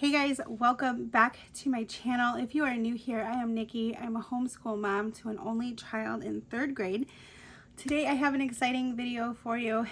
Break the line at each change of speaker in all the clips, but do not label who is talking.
Hey guys, welcome back to my channel. If you are new here, I am Nikki. I'm a homeschool mom to an only child in 3rd grade. Today I have an exciting video for you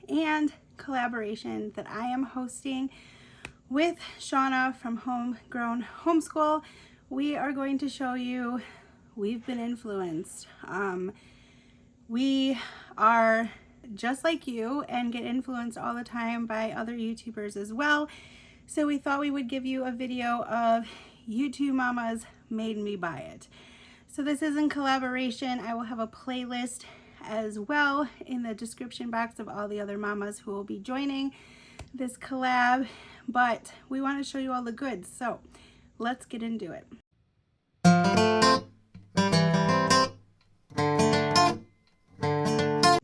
and collaboration that I am hosting with Shauna from Homegrown Homeschool. We are going to show you we've been influenced. We are just like you and get influenced all the time by other YouTubers as well. So we thought we would give you a video of YouTube Mamas Made Me Buy It. So this is in collaboration. I will have a playlist as well in the description box of all the other mamas who will be joining this collab, but we want to show you all the goods. So let's get into it.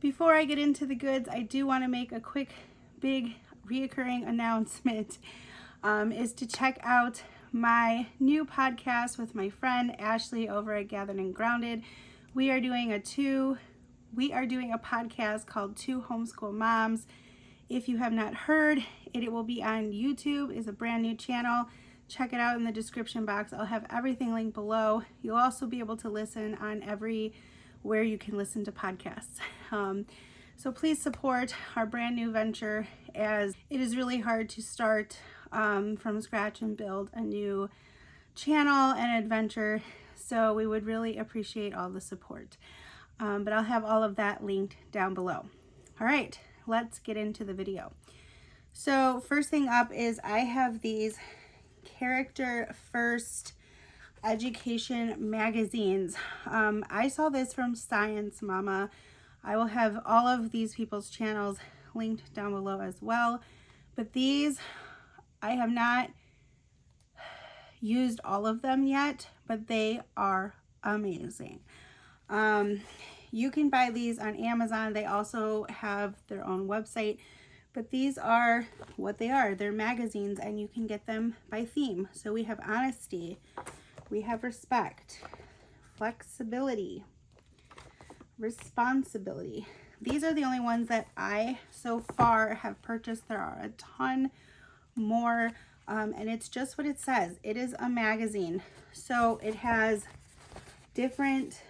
Before I get into the goods, I do want to make a quick, big, reoccurring announcement. Is to check out my new podcast with my friend Ashley over at Gathered and Grounded. We are doing a podcast called Two Homeschool Moms. If you have not heard it, will be on YouTube. It's a brand new channel. Check it out in the description box. I'll have everything linked below. You'll also be able to listen on everywhere you can listen to podcasts. So please support our brand new venture, as it is really hard to start from scratch and build a new channel and adventure. So we would really appreciate all the support. But I'll have all of that linked down below. All right, let's get into the video. So first thing up is I have these Character First education magazines. I saw this from Science Mama. I will have all of these people's channels linked down below as well. But these, I have not used all of them yet, but they are amazing. You can buy these on Amazon. They also have their own website, but these are what they are. They're magazines, and you can get them by theme. So we have honesty, we have respect, flexibility, responsibility. These are the only ones that I so far have purchased. There are a ton more, and it's just what it says. It is a magazine, so it has different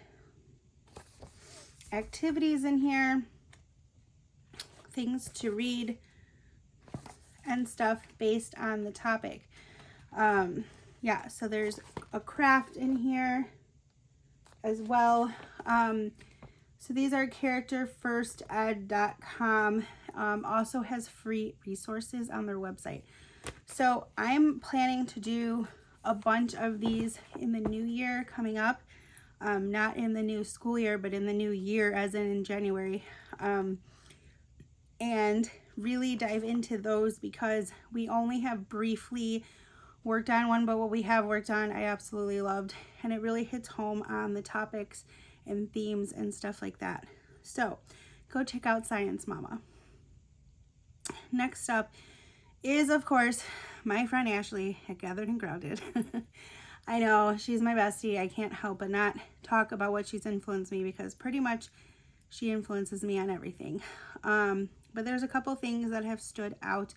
activities in here, things to read and stuff based on the topic. Yeah, so there's a craft in here as well. So these are characterfirsted.com. Also has free resources on their website. So I'm planning to do a bunch of these in the new year coming up. Not in the new school year, but in the new year, as in January. And really dive into those, because we only have briefly worked on one, but what we have worked on I absolutely loved, and it really hits home on the topics and themes and stuff like that. So go check out Science Mama. Next up is, of course, my friend Ashley at Gathered and Grounded. I know, she's my bestie. I can't help but not talk about what she's influenced me, because pretty much she influences me on everything. But there's a couple things that have stood out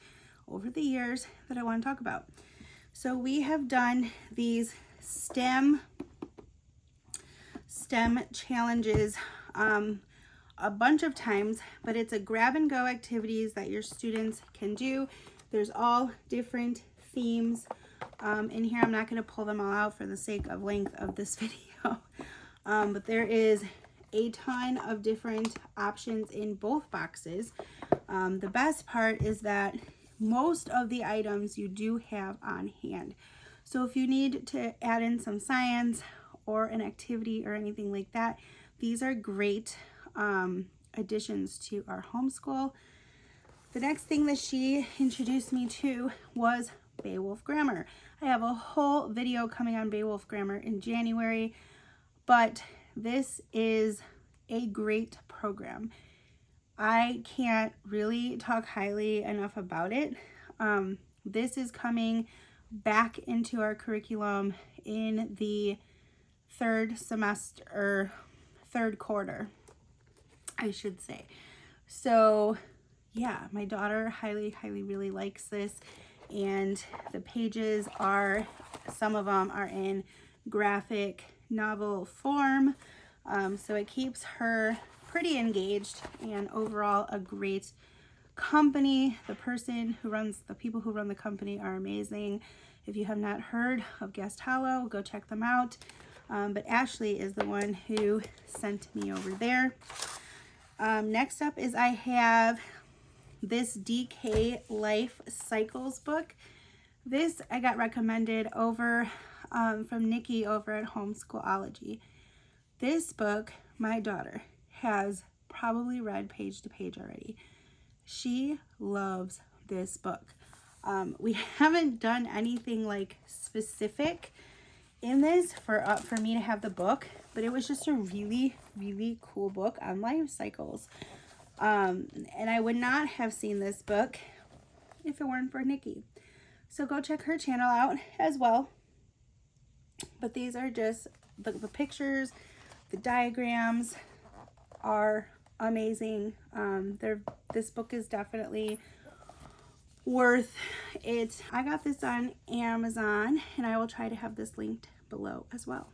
over the years that I want to talk about. So we have done these STEM challenges a bunch of times, but it's a grab and go activities that your students can do. There's all different themes in here. I'm not going to pull them all out for the sake of length of this video, but there is a ton of different options in both boxes. The best part is that most of the items you do have on hand. So if you need to add in some science or an activity or anything like that, these are great additions to our homeschool. The next thing that she introduced me to was Beowulf Grammar. I have a whole video coming on Beowulf Grammar in January, but this is a great program. I can't really talk highly enough about it. This is coming back into our curriculum in the third quarter, I should say. So yeah, my daughter highly really likes this, and the pages are, some of them are in graphic novel form, so it keeps her pretty engaged, and overall a great company. The people who run the company are amazing. If you have not heard of Guest Hollow, go check them out. But Ashley is the one who sent me over there. Next up is I have this DK Life Cycles book. This I got recommended over from Nickie over at Homeschoolology. This book, my daughter has probably read page to page already. She loves this book. We haven't done anything like specific in this for me to have the book, but it was just a really, really cool book on life cycles. And I would not have seen this book if it weren't for Nickie. So go check her channel out as well. But these are just the pictures, the diagrams are amazing. This book is definitely worth it. I got this on Amazon, and I will try to have this linked below as well.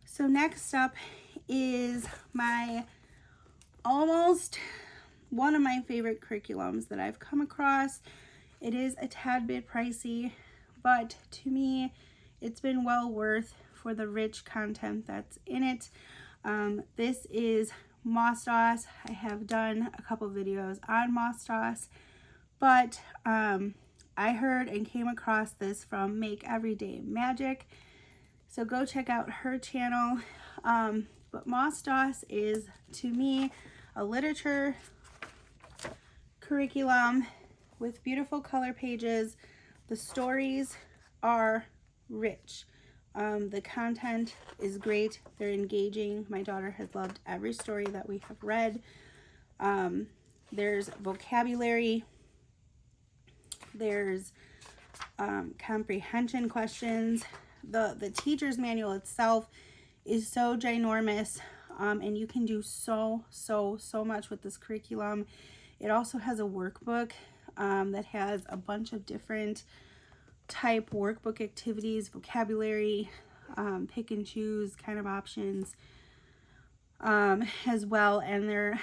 So next up is almost one of my favorite curriculums that I've come across. It is a tad bit pricey, but to me it's been well worth for the rich content that's in it. This is Moss-DOS. I have done a couple videos on Moss-DOS, but I heard and came across this from Make Everyday Magic, so go check out her channel. But Moss-DOS is, to me, a literature curriculum with beautiful color pages. The stories are rich. The content is great. They're engaging. My daughter has loved every story that we have read. There's vocabulary. There's comprehension questions. The teacher's manual itself is so ginormous, and you can do so much with this curriculum. It also has a workbook that has a bunch of different type workbook activities, vocabulary, pick and choose kind of options as well. And I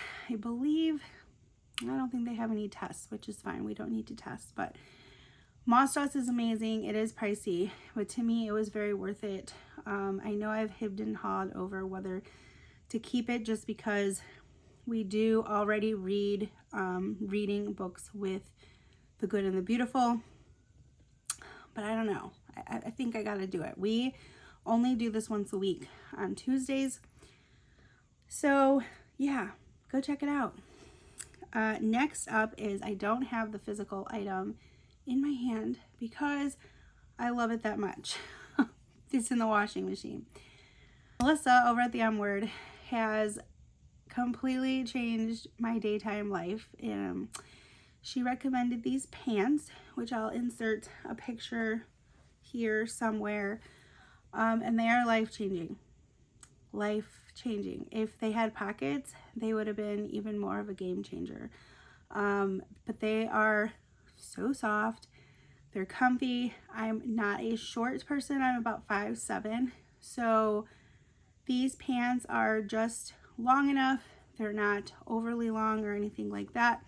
don't think they have any tests, which is fine. We don't need to test, but Moss-DOS is amazing. It is pricey, but to me it was very worth it. I know I've hemmed and hawed over whether to keep it, just because we do already read reading books with The Good and the Beautiful. But I don't know. I think I gotta do it. We only do this once a week on Tuesdays. So yeah, go check it out. Next up is, I don't have the physical item in my hand because I love it that much. It's in the washing machine. Melissa over at the M Word has completely changed my daytime life. She recommended these pants, which I'll insert a picture here somewhere, and they are life-changing. Life-changing. If they had pockets, they would have been even more of a game changer. But they are so soft. They're comfy. I'm not a short person. I'm about 5'7", so these pants are just long enough. They're not overly long or anything like that.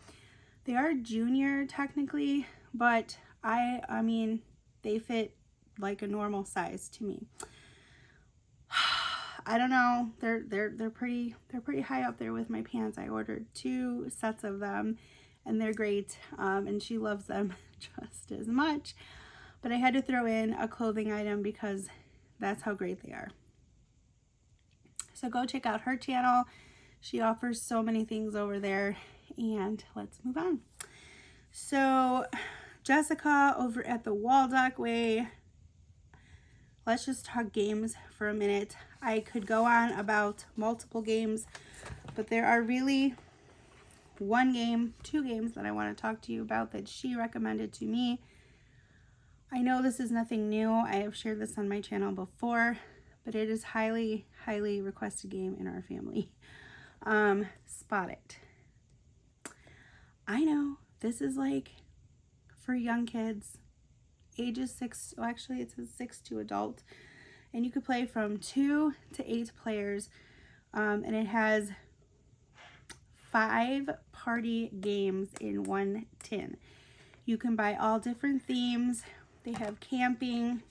They are junior technically, but I mean, they fit like a normal size to me. I don't know. They're pretty high up there with my pants. I ordered 2 sets of them, and they're great. And she loves them just as much. But I had to throw in a clothing item because that's how great they are. So go check out her channel. She offers so many things over there. And let's move on. So Jessica over at the Waldock Way. Let's just talk games for a minute. I could go on about multiple games, but there are really 2 games that I want to talk to you about that she recommended to me. I know this is nothing new. I have shared this on my channel before, but it is highly requested game in our family. Spot It. I know this is like for young kids, ages 6, well, actually it says 6 to adult, and you could play from 2 to 8 players, and it has 5 party games in one tin. You can buy all different themes. They have camping.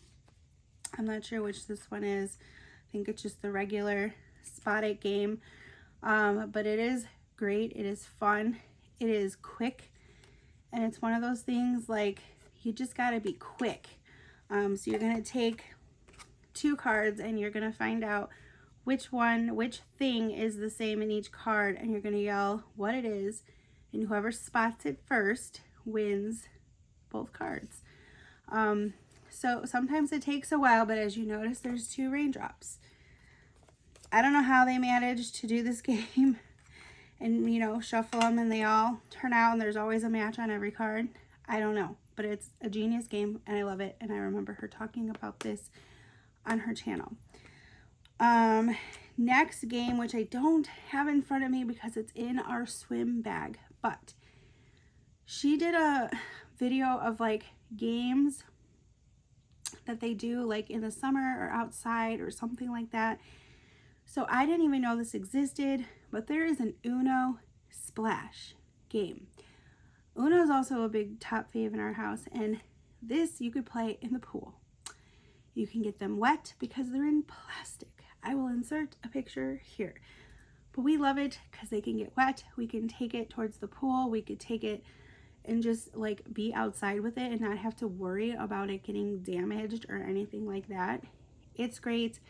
I'm not sure which this one is. I think it's just the regular Spot It game, but it is great. It is fun. It is quick, and it's one of those things like you just got to be quick. So you're going to take 2 cards and you're going to find out which thing is the same in each card, and you're going to yell what it is, and whoever spots it first wins both cards. So sometimes it takes a while, but as you notice, there's 2 raindrops. I don't know how they managed to do this game and, you know, shuffle them and they all turn out and there's always a match on every card. I don't know, but it's a genius game and I love it. And I remember her talking about this on her channel. Next game, which I don't have in front of me because it's in our swim bag, but she did a video of like games that they do like in the summer or outside or something like that. So I didn't even know this existed, but there is an Uno Splash game. Uno is also a big top fave in our house, and this you could play in the pool. You can get them wet because they're in plastic. I will insert a picture here. But we love it because they can get wet. We can take it towards the pool. We could take it and just like be outside with it and not have to worry about it getting damaged or anything like that. It's great.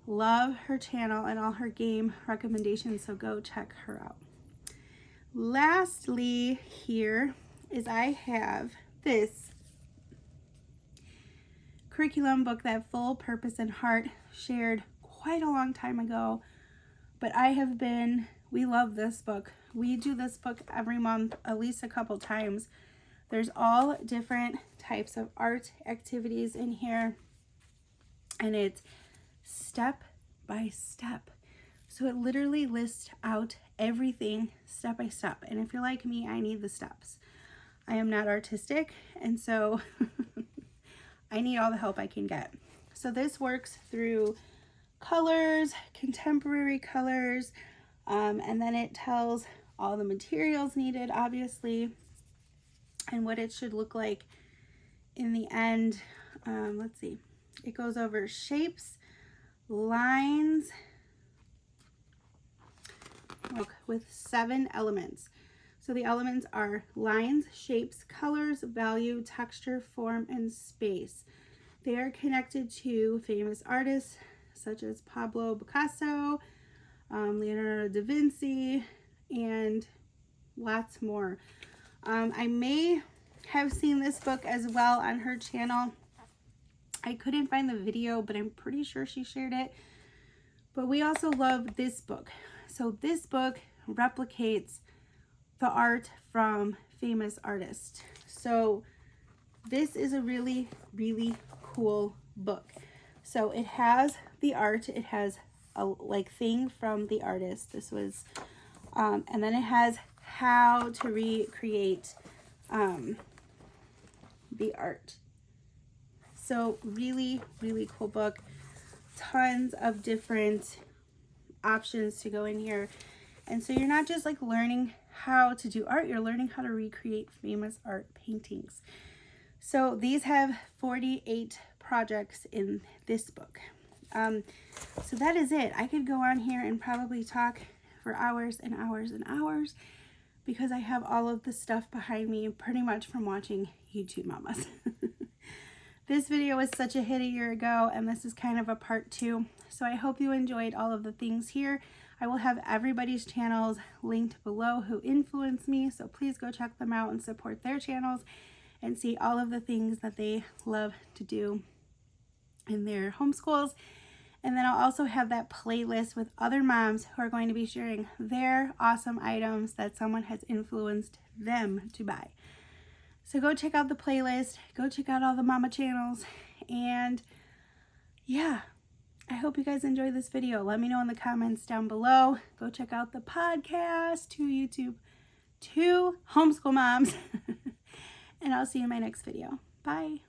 Love her channel and all her game recommendations, so go check her out. Lastly here is I have this curriculum book that Full Purpose and Heart shared quite a long time ago, but we love this book. We do this book every month, at least a couple times. There's all different types of art activities in here, and it's step by step. So it literally lists out everything step by step. And if you're like me, I need the steps. I am not artistic, and so I need all the help I can get. So this works through colors, contemporary colors, and then it tells all the materials needed, obviously, and what it should look like in the end. Let's see. It goes over shapes, lines, with 7 elements. So the elements are lines, shapes, colors, value, texture, form, and space. They are connected to famous artists such as Pablo Picasso, Leonardo da Vinci, and lots more. I may have seen this book as well on her channel. I couldn't find the video, but I'm pretty sure she shared it. But we also love this book. So this book replicates the art from famous artists. So this is a really, really cool book. So it has the art, it has a like thing from the artist. This was, and then it has how to recreate the art. So really, really cool book. Tons of different options to go in here. And so you're not just like learning how to do art, you're learning how to recreate famous art paintings. So these have 48 projects in this book. So that is it. I could go on here and probably talk for hours and hours and hours because I have all of the stuff behind me pretty much from watching YouTube Mamas. This video was such a hit a year ago, and this is kind of a part 2. So I hope you enjoyed all of the things here. I will have everybody's channels linked below who influence me, so please go check them out and support their channels and see all of the things that they love to do in their homeschools. And then I'll also have that playlist with other moms who are going to be sharing their awesome items that someone has influenced them to buy. So go check out the playlist, go check out all the mama channels, and yeah, I hope you guys enjoyed this video. Let me know in the comments down below. Go check out the podcast, to YouTube, to Homeschool Moms. and I'll see you in my next video. Bye.